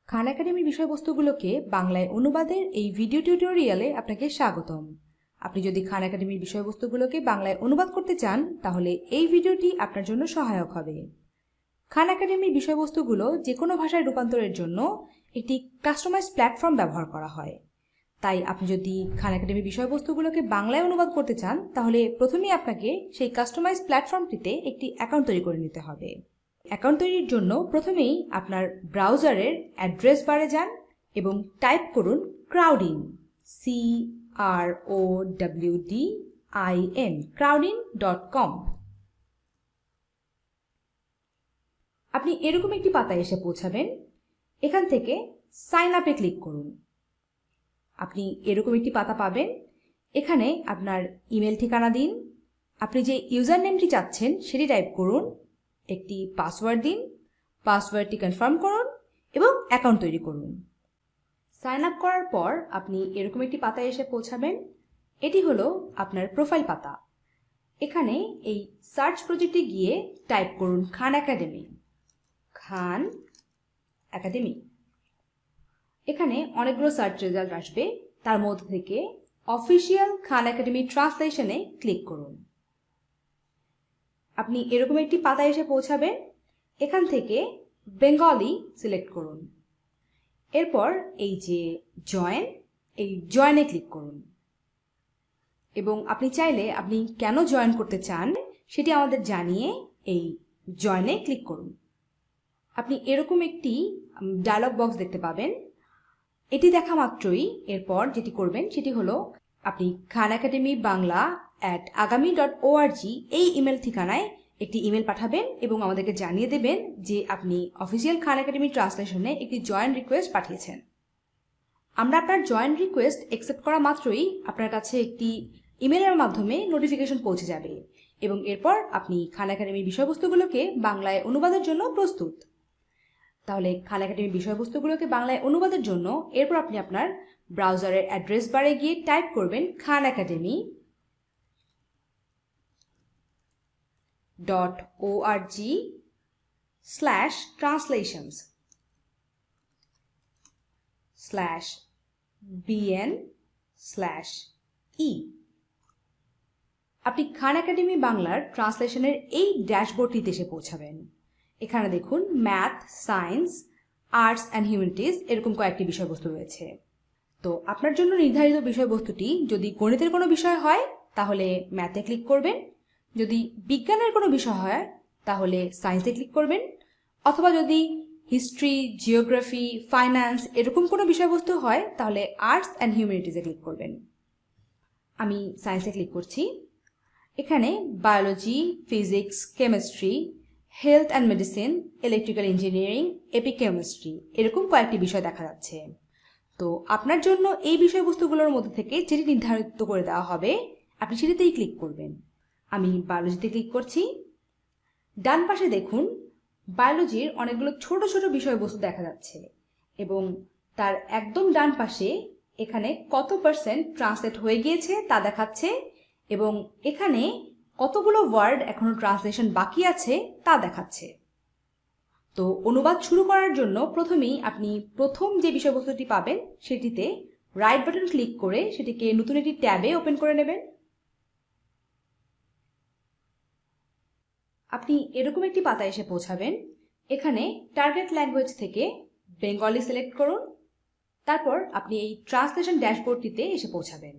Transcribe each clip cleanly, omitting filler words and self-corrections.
খান একাডেমির বিষয়বস্তুগুলোকে বাংলায় অনুবাদের এই ভিডিও টিউটোরিয়ালে আপনাকে স্বাগতম। আপনি যদি খান একাডেমির বিষয়বস্তুগুলোকে বাংলায় অনুবাদ করতে চান তাহলে এই ভিডিওটি আপনার জন্য সহায়ক হবে। খান একাডেমির বিষয়বস্তুগুলো যে কোনো ভাষায় রূপান্তরের জন্য একটি কাস্টমাইজ প্ল্যাটফর্ম ব্যবহার করা হয়। তাই আপনি যদি খান একাডেমির বিষয়বস্তুগুলোকে বাংলায় অনুবাদ করতে চান তাহলে প্রথমেই আপনাকে সেই কাস্টমাইজ প্ল্যাটফর্মটিতে একটি অ্যাকাউন্ট তৈরি করে নিতে হবে। অ্যাকাউন্ট তৈরির জন্য প্রথমেই আপনার ব্রাউজারের অ্যাড্রেস বারে যান এবং টাইপ করুন ক্রাউডিন, CROWDIN, crowdin.com। আপনি এরকম একটি পাতায় এসে পৌঁছাবেন। এখান থেকে সাইন আপে ক্লিক করুন। আপনি এরকম একটি পাতা পাবেন। এখানে আপনার ইমেল ঠিকানা দিন, আপনি যে ইউজার নেমটি চাচ্ছেন সেটি টাইপ করুন, একটি পাসওয়ার্ড দিন, পাসওয়ার্ডটি কনফার্ম করুন এবং অ্যাকাউন্ট তৈরি করুন। সাইন আপ করার পর আপনি এরকম একটি পাতায় এসে পৌঁছাবেন। এটি হলো আপনার প্রোফাইল পাতা। এখানে এই সার্চ প্রজেক্টে গিয়ে টাইপ করুন খান একাডেমি, খান একাডেমি। এখানে অনেকগুলো সার্চ রেজাল্ট আসবে, তার মধ্যে থেকে অফিসিয়াল খান একাডেমি ট্রান্সলেশনে ক্লিক করুন। আপনি এরকম একটি পাতায় এসে পৌঁছাবেন। এখান থেকে বেঙ্গলি সিলেক্ট করুন। এরপর এই যে জয়েন, এই জয়েনে ক্লিক করুন এবং আপনি চাইলে আপনি কেন জয়েন করতে চান সেটি আমাদের জানিয়ে এই জয়েনে ক্লিক করুন। আপনি এরকম একটি ডায়লগ বক্স দেখতে পাবেন। এটি দেখা মাত্রই এরপর যেটি করবেন সেটি হলো আপনি খান একাডেমি bangla@agami.org এই ইমেল ঠিকানায় একটি ইমেল পাঠাবেন এবং আমাদেরকে জানিয়ে দেবেন যে আপনি অফিসিয়াল খান একাডেমি ট্রান্সলেশনে একটি জয়েন রিকোয়েস্ট পাঠিয়েছেন। আমরা আপনার জয়েন রিকোয়েস্ট অ্যাকসেপ্ট করা মাত্রই আপনার কাছে একটি ইমেলের মাধ্যমে নোটিফিকেশন পৌঁছে যাবে এবং এরপর আপনি খান একাডেমির বিষয়বস্তুগুলোকে বাংলায় অনুবাদের জন্য প্রস্তুত। তাহলে খান একাডেমির বিষয়বস্তুগুলোকে বাংলায় অনুবাদের জন্য এরপর আপনি আপনার ব্রাউজারের অ্যাড্রেস বারে গিয়ে টাইপ করবেন khanacademy.org/translations/bn/e। আপনি খান একাডেমি বাংলার ট্রান্সলেশনের এই ড্যাশবোর্ডটিতে এসে পৌঁছাবেন। এখানে দেখুন math, science, arts and humanities এরকম কয়েকটি বিষয়বস্তু রয়েছে। তো আপনার জন্য নির্ধারিত বিষয়বস্তুটি যদি গণিতের কোনো বিষয় হয় তাহলে ম্যাথে ক্লিক করবেন, যদি বিজ্ঞানের কোনো বিষয় হয় তাহলে সায়েন্সে ক্লিক করবেন, অথবা যদি হিস্ট্রি, জিওগ্রাফি, ফাইন্যান্স এরকম কোনো বিষয়বস্তু হয় তাহলে আর্টস অ্যান্ড হিউম্যানিটিজে ক্লিক করবেন। আমি সায়েন্সে ক্লিক করছি। এখানে biology, physics, chemistry, health and medicine, electrical engineering, এপিকেমিস্ট্রি এরকম কয়েকটি বিষয় দেখা যাচ্ছে। তো আপনার জন্য এই বিষয়বস্তুগুলোর মধ্যে থেকে যেটি নির্ধারিত করে দেওয়া হবে আপনি সেটিতেই ক্লিক করবেন। আমি বায়োলজিতে ক্লিক করছি। ডান পাশে দেখুন বায়োলজির অনেকগুলো ছোট ছোট বিষয়বস্তু দেখা যাচ্ছে এবং তার একদম ডান পাশে এখানে কত % ট্রান্সলেট হয়ে গিয়েছে তা দেখাচ্ছে এবং এখানে কতগুলো ওয়ার্ড এখনো ট্রান্সলেশন বাকি আছে তা দেখাচ্ছে। তো অনুবাদ শুরু করার জন্য প্রথমেই আপনি প্রথম যে বিষয়বস্তুটি পাবেন সেটিতে রাইট বাটন ক্লিক করে সেটিকে নতুন একটি ট্যাবে ওপেন করে নেবেন। আপনি এরকম একটি পাতায় এসে পৌঁছাবেন। এখানে টার্গেট ল্যাঙ্গুয়েজ থেকে বেঙ্গলি সিলেক্ট করুন। তারপর আপনি এই ট্রান্সলেশন ড্যাশবোর্ডটিতে এসে পৌঁছাবেন।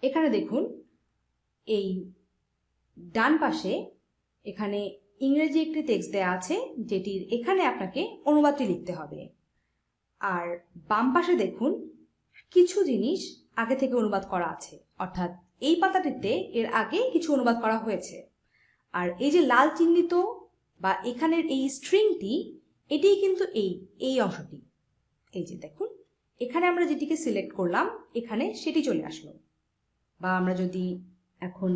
এখানে দেখুন এই ডান পাশে এখানে ইংরেজি একটি টেক্সট দেওয়া আছে যেটির এখানে আপনাকে অনুবাদটি লিখতে হবে। আর বাম পাশে দেখুন কিছু জিনিস আগে থেকে অনুবাদ করা আছে, অর্থাৎ এই পাতাটিতে এর আগে কিছু অনুবাদ করা হয়েছে। আর এই যে লাল চিহ্নিত বা এখানের এই স্ট্রিংটি এটিই কিন্তু এই অংশটি। এই যে দেখুন এখানে আমরা যেটিকে সিলেক্ট করলাম এখানে সেটি চলে আসলো। বা আমরা যদি এখন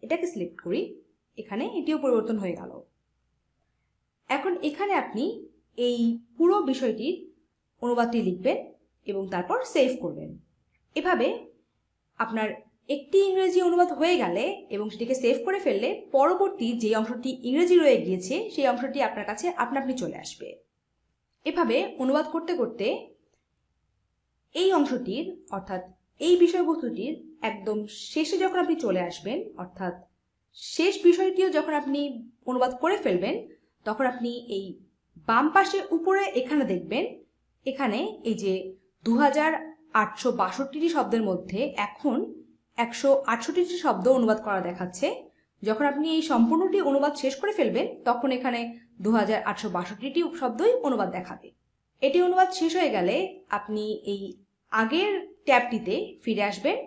এটাকে সিলেক্ট করি এখানে এটিও পরিবর্তন হয়ে গেল। এখন এখানে আপনি এই পুরো বিষয়টির অনুবাদটি লিখবেন এবং তারপর সেভ করবেন। এভাবে আপনার একটি ইংরেজি অনুবাদ হয়ে গেলে এবং সেটিকে সেভ করে ফেললে পরবর্তী যে অংশটি ইংরেজি রয়ে গিয়েছে সেই অংশটি আপনার কাছে আপনা আপনি চলে আসবে। এভাবে অনুবাদ করতে করতে এই অংশটির অর্থাৎ এই বিষয়বস্তুটির একদম শেষে যখন আপনি চলে আসবেন, অর্থাৎ শেষ বিষয়টিও যখন আপনি অনুবাদ করে ফেলবেন, তখন আপনি এই বাম পাশে উপরে এখানে দেখবেন, এখানে এই যে 2862টি শব্দের মধ্যে এখন 168টি শব্দ অনুবাদ করা দেখাচ্ছে। যখন আপনি এই সম্পূর্ণটি অনুবাদ শেষ করে ফেলবেন, তখন এখানে 2862টি শব্দই অনুবাদ দেখাবে। এটি অনুবাদ শেষ হয়ে গেলে আপনি এই আগের ট্যাবটিতে ফিরে আসবেন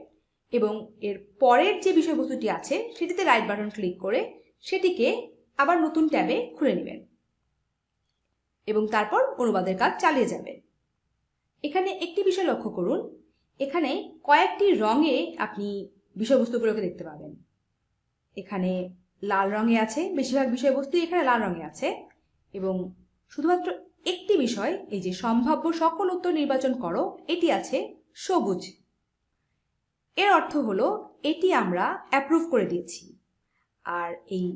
এবং এর পরের যে বিষয়বস্তুটি আছে সেটিতে রাইট বাটন ক্লিক করে সেটিকে আবার নতুন ট্যাবে খুলে নেবেন এবং তারপর অনুবাদের কাজ চালিয়ে যাবেন। এখানে একটি বিষয় লক্ষ্য করুন, এখানে কয়েকটি রঙে আপনি বিষয়বস্তুগুলোকে দেখতে পাবেন। এখানে লাল রঙে আছে, বেশিরভাগ বিষয়বস্তু এখানে লাল রঙে আছে, এবং শুধুমাত্র একটি বিষয়, এই যে সম্ভাব্য সকল উত্তর নির্বাচন করো, এটি আছে সবুজ। এর অর্থ হলো এটি আমরা অ্যাপ্রুভ করে দিয়েছি। আর এই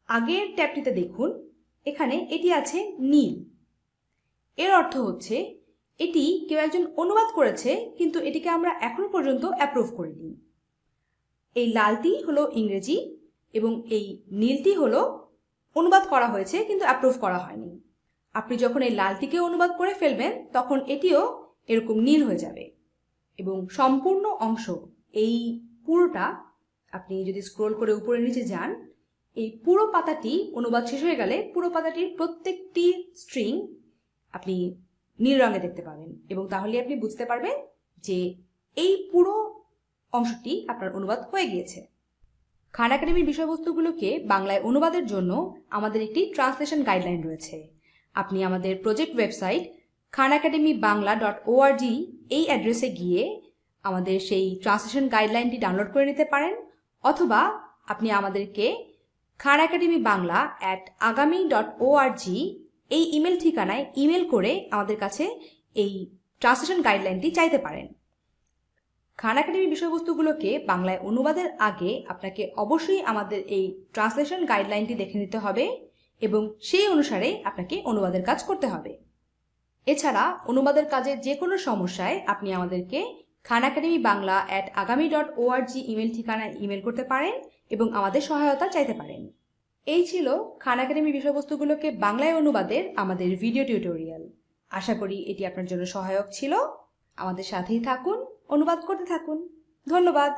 আগের ট্যাবটিতে দেখুন, এখানে এটি আছে নীল। এর অর্থ হচ্ছে এটি কেউ একজন অনুবাদ করেছে, কিন্তু এটিকে আমরা এখনো পর্যন্ত অ্যাপ্রুভ করিনি। এই লালটি হলো ইংরেজি এবং এই নীলটি হলো অনুবাদ করা হয়েছে কিন্তু অ্যাপ্রুভ করা হয়নি। আপনি যখন এই লালটিকে অনুবাদ করে ফেলবেন, তখন এটিও এরকম নীল হয়ে যাবে এবং সম্পূর্ণ অংশ, এই পুরোটা আপনি যদি স্ক্রোল করে উপরে নিচে যান, এই পুরো পাতাটি অনুবাদ শেষ হয়ে গেলে পুরো পাতাটির প্রত্যেকটি স্ট্রিং আপনি নীল রঙে দেখতে পাবেন এবং তাহলে আপনি বুঝতে পারবেন যে এই পুরো অংশটি আপনার অনুবাদ হয়ে গিয়েছে। খান একাডেমির বিষয়বস্তুগুলোকে বাংলায় অনুবাদের জন্য আমাদের একটি ট্রান্সলেশন গাইডলাইন রয়েছে। আপনি আমাদের প্রজেক্ট ওয়েবসাইট khanacademybangla.org এই অ্যাড্রেসে গিয়ে আমাদের সেই ট্রান্সলেশন গাইডলাইনটি ডাউনলোড করে নিতে পারেন, অথবা আপনি আমাদেরকে khanacademybangla@agami.org এই ইমেল ঠিকানায় ইমেল করে আমাদের কাছে এই ট্রান্সলেশন গাইডলাইনটি চাইতে পারেন। খান একাডেমি বিষয়বস্তুগুলোকে বাংলায় অনুবাদের আগে আপনাকে অবশ্যই আমাদের এই ট্রান্সলেশন গাইডলাইনটি দেখে নিতে হবে এবং সেই অনুসারে আপনাকে অনুবাদের কাজ করতে হবে। এছাড়া অনুবাদের কাজের যে কোনো সমস্যায় আপনি আমাদেরকে khanacademybangla@agami.org ইমেল ঠিকানায় ইমেল করতে পারেন এবং আমাদের সহায়তা চাইতে পারেন। এই ছিল খান একাডেমি বিষয়বস্তুগুলোকে বাংলায় অনুবাদের আমাদের ভিডিও টিউটোরিয়াল। আশা করি এটি আপনার জন্য সহায়ক ছিল। আমাদের সাথেই থাকুন, অনুবাদ করতে থাকুন। ধন্যবাদ।